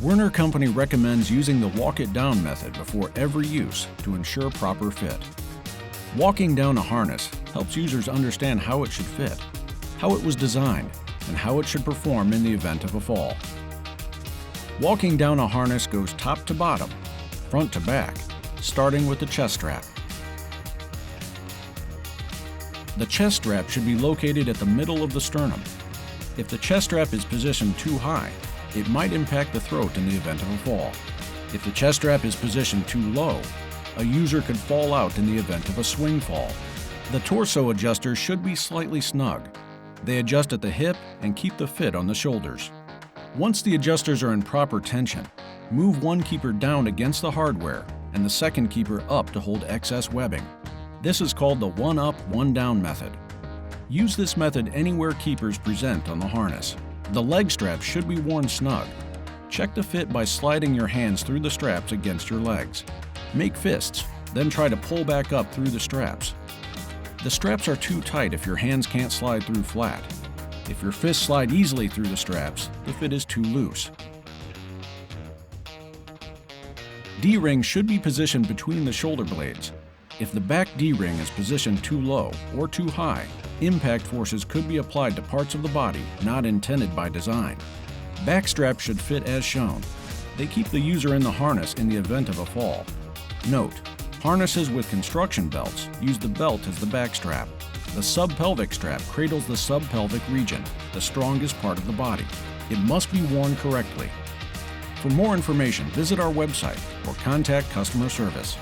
Werner Company recommends using the walk-it-down method before every use to ensure proper fit. Walking down a harness helps users understand how it should fit, how it was designed, and how it should perform in the event of a fall. Walking down a harness goes top to bottom, front to back, starting with the chest strap. The chest strap should be located at the middle of the sternum. If the chest strap is positioned too high, it might impact the throat in the event of a fall. If the chest strap is positioned too low, a user could fall out in the event of a swing fall. The torso adjusters should be slightly snug. They adjust at the hip and keep the fit on the shoulders. Once the adjusters are in proper tension, move one keeper down against the hardware and the second keeper up to hold excess webbing. This is called the one-up, one-down method. Use this method anywhere keepers present on the harness. The leg straps should be worn snug. Check the fit by sliding your hands through the straps against your legs. Make fists, then try to pull back up through the straps. The straps are too tight if your hands can't slide through flat. If your fists slide easily through the straps, the fit is too loose. D-ring should be positioned between the shoulder blades. If the back D-ring is positioned too low or too high, impact forces could be applied to parts of the body not intended by design. Back straps should fit as shown. They keep the user in the harness in the event of a fall. Note: harnesses with construction belts use the belt as the back strap. The subpelvic strap cradles the subpelvic region, the strongest part of the body. It must be worn correctly. For more information, visit our website or contact customer service.